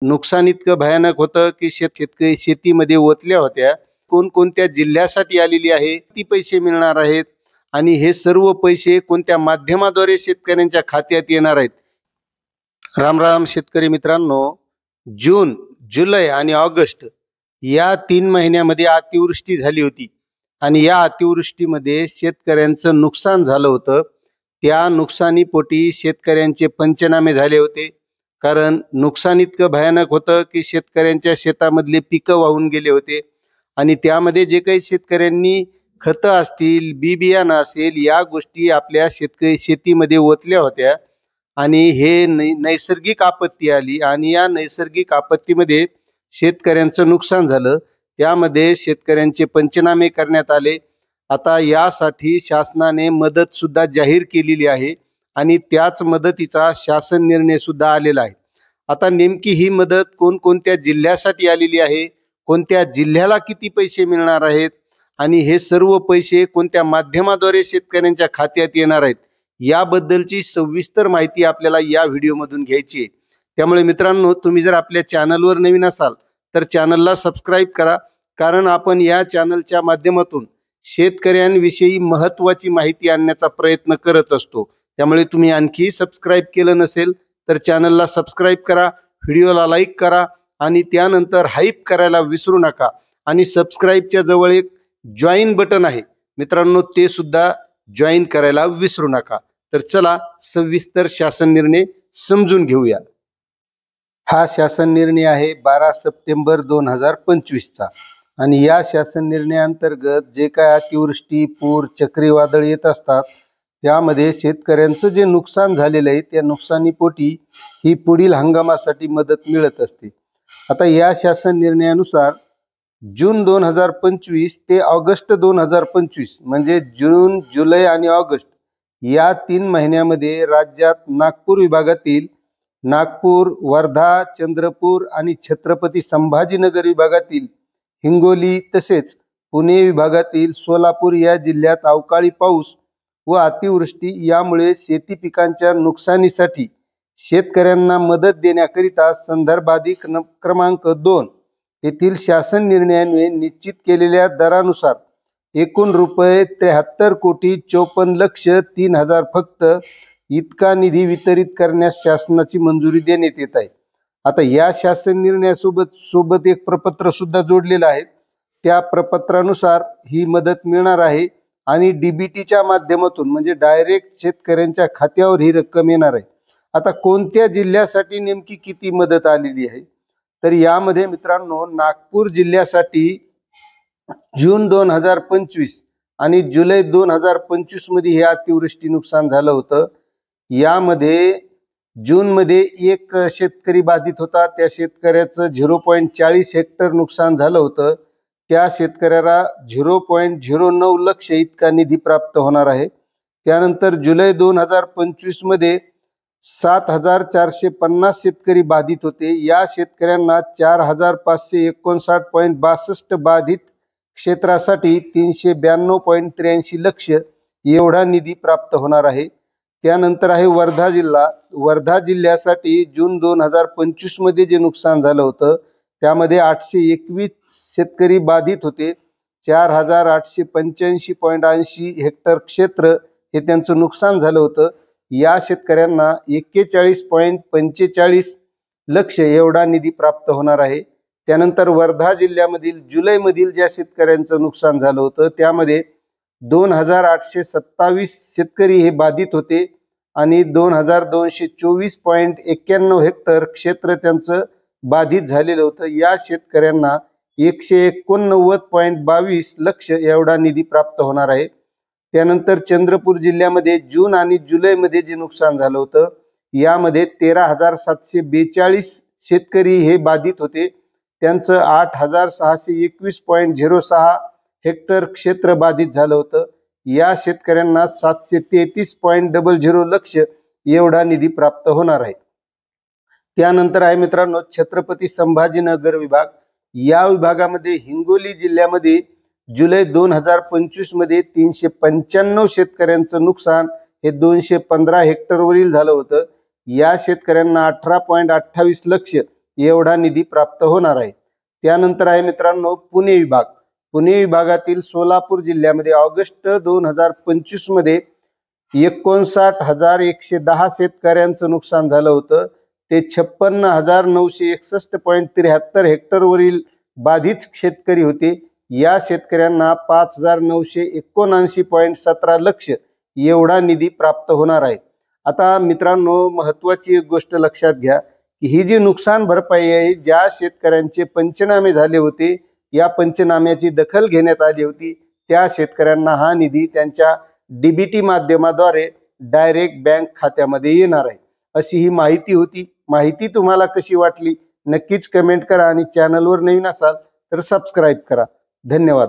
नुकसान इतकं भयानक होतं की शेतकरी शेतीमध्ये ओतल्या होत्या. कोणकोणत्या जिल्ह्यासाठी आलेली आहे, किती पैसे मिळणार आहेत आणि हे सर्व पैसे कोणत्या माध्यमाद्वारे शेतकऱ्यांच्या खात्यात येणार आहेत. राम राम शेतकरी मित्रांनो, जून, जुलै आणि ऑगस्ट या 3 महिन्यामध्ये अतिवृष्टी झाली होती आणि या अतिवृष्टीमध्ये शेतकऱ्यांचं नुकसान झालं होतं. त्या नुकसानीपोटी शेतकऱ्यांचे पंचनामे झाले होते. कारण नुकसान इतकं भयानक होतं की शेतकऱ्यांच्या शेतामधले पिकं वाहून गेले होते आणि त्यामध्ये जे काही शेतकऱ्यांनी खतं असतील, बी बियाणं असेल, या गोष्टी आपल्या शेतीमध्ये ओतल्या होत्या आणि हे नैसर्गिक आपत्ती आली आणि या नैसर्गिक आपत्तीमध्ये शेतकऱ्यांचं नुकसान झालं. त्यामध्ये शेतकऱ्यांचे पंचनामे करण्यात आले. आता यासाठी शासनाने मदत सुद्धा जाहीर केलेली आहे आणि त्याच मदतीचा शासन निर्णय सुद्धा आलेला आहे. आता नेमकी ही मदत कोणकोणत्या जिल्ह्यासाठी आलेली आहे, कोणत्या जिल्ह्याला किती पैसे मिळणार आहेत आणि हे सर्व पैसे कोणत्या माध्यमाद्वारे शेतकऱ्यांच्या खात्यात येणार आहेत, याबद्दलची सविस्तर माहिती आपल्याला या व्हिडिओमधून घ्यायची आहे. त्यामुळे मित्रांनो, तुम्ही जर आपल्या चॅनलवर नवीन असाल तर चॅनलला सबस्क्राईब करा, कारण आपण या चॅनलच्या माध्यमातून शेतकऱ्यांविषयी महत्त्वाची माहिती आणण्याचा प्रयत्न करत असतो. त्यामुळे तुम्ही आणखी सबस्क्राईब केलं नसेल तर चॅनलला सबस्क्राईब करा, व्हिडिओला लाईक करा आणि त्यानंतर हाईप करायला विसरू नका. आणि सबस्क्राईबच्या जवळ एक जॉईन बटन आहे मित्रांनो, ते सुद्धा जॉईन करायला विसरू नका. तर चला सविस्तर शासन निर्णय समजून घेऊया. हा शासन निर्णय आहे 12 सप्टेंबर 2025 चा आणि या शासन निर्णयाअंतर्गत जे काय अतिवृष्टी, पूर, चक्रीवादळ येत असतात त्यामध्ये शेतकऱ्यांचं जे नुकसान झालेलं आहे त्या नुकसानीपोटी ही पुढील हंगामासाठी मदत मिळत असते. आता या शासन निर्णयानुसार जून 2025 ते ऑगस्ट 2025 म्हणजे जून, जुलै आणि ऑगस्ट या 3 महिन्यामध्ये राज्यात नागपूर विभागातील नागपूर, वर्धा, चंद्रपूर आणि छत्रपती संभाजीनगर विभागातील हिंगोली तसेच पुणे विभागातील सोलापूर या जिल्ह्यात अवकाळी पाऊस व अतिवृष्टी यामुळे शेती पिकांच्या नुकसानीसाठी शेतकऱ्यांना मदत देण्याकरिता संदर्भाधिक क्रमांक 2 येथील शासन निर्णयाने निश्चित केलेल्या दरानुसार एकूण रुपये 73,54,03,000 फक्त इतका निधी वितरित करण्यास शासनाची मंजुरी देण्यात येत आहे. आता या शासन निर्णयासोबत एक प्रपत्र सुद्धा जोडलेलं आहे. त्या प्रपत्रानुसार ही मदत मिळणार आहे आणि डीबीटीच्या माध्यमातून म्हणजे डायरेक्ट शेतकऱ्यांच्या खात्यावर ही रक्कम येणार आहे. आता कोणत्या जिल्ह्यासाठी नेमकी किती मदत आलेली आहे तर यामध्ये मित्रांनो, नागपूर जिल्ह्यासाठी जून 2025 आणि जुलै 2025 मध्ये हे अतिवृष्टी नुकसान झालं होतं. यामध्ये जून मध्ये एक शेतकरी बाधित होता. त्या शेतकऱ्याचं 0.40 हेक्टर नुकसान झालं होतं. त्या शेतकऱ्याला 0.09 लक्ष इतका निधी प्राप्त होणार आहे. त्यानंतर जुलै 2025 मध्ये 7,450 शेतकरी बाधित होते. या शेतकऱ्यांना 4,559.62 बाधित क्षेत्रासाठी 392.83 लक्ष एवढा निधी प्राप्त होणार आहे. त्यानंतर आहे वर्धा जिल्हा. वर्धा जिल्ह्यासाठी जून 2025 मध्ये जे नुकसान झालं होतं त्यामध्ये 821 शेतकरी बाधित होते. 4,885.80 हेक्टर क्षेत्र हे त्यांचं नुकसान झालं होतं. या शेतकऱ्यांना 41.45 लक्ष एवढा निधी प्राप्त होणार आहे. त्यानंतर वर्धा जिल्ह्यामधील जुलैमधील ज्या शेतकऱ्यांचं नुकसान झालं होतं त्यामध्ये 2,827 शेतकरी हे बाधित होते आणि 2,224.91 हेक्टर क्षेत्र त्यांचं बाधित झालेलं होतं. या शेतकऱ्यांना 189.22 लक्ष एवढा निधी प्राप्त होणार आहे. त्यानंतर चंद्रपूर जिल्ह्यामध्ये जून आणि जुलैमध्ये जे नुकसान झालं होतं यामध्ये 13,742 शेतकरी हे बाधित होते. त्यांचं 8,621.06 हेक्टर क्षेत्र बाधित झालं होतं. या शेतकऱ्यांना 733.00 लक्ष एवढा निधी प्राप्त होणार आहे. त्यानंतर आहे मित्रांनो छत्रपती संभाजीनगर विभाग. या विभागामध्ये हिंगोली जिल्ह्यामध्ये जुलै 2025 मध्ये 395 शेतकऱ्यांचं नुकसान हे 215 हेक्टरवरील झालं होतं. या शेतकऱ्यांना 18.28 लक्ष एवढा निधी प्राप्त होणार आहे। त्यानंतर आहे मित्रांनो पुणे विभाग। पुणे विभागातील सोलापूर जिल्ह्यामध्ये ऑगस्ट 2025 मध्ये 59,110 शेतकऱ्यांचं नुकसान झालं होतं। ते 56,961.73 हेक्टरवरील बाधित शेतकरी होते। या शेतकऱ्यांना 5,979.17 लक्ष एवढा निधी प्राप्त होणार आहे। आता मित्रांनो महत्त्वाची एक गोष्ट लक्षात घ्या की ही जी नुकसान भरपाई आहे, ज्या शेतकऱ्यांचे पंचनामे झाले होते, या पंचनाम्याची दखल घेण्यात आली होती, त्या शेतकऱ्यांना हा निधी त्यांच्या डीबीटी माध्यमाद्वारे डायरेक्ट बँक खात्यामध्ये येणार आहे, अशी ही माहिती होती। माहिती तुम्हाला कशी वाटली नक्कीच कमेंट करा आणि चॅनलवर नवीन असाल तर सबस्क्राइब करा। धन्यवाद।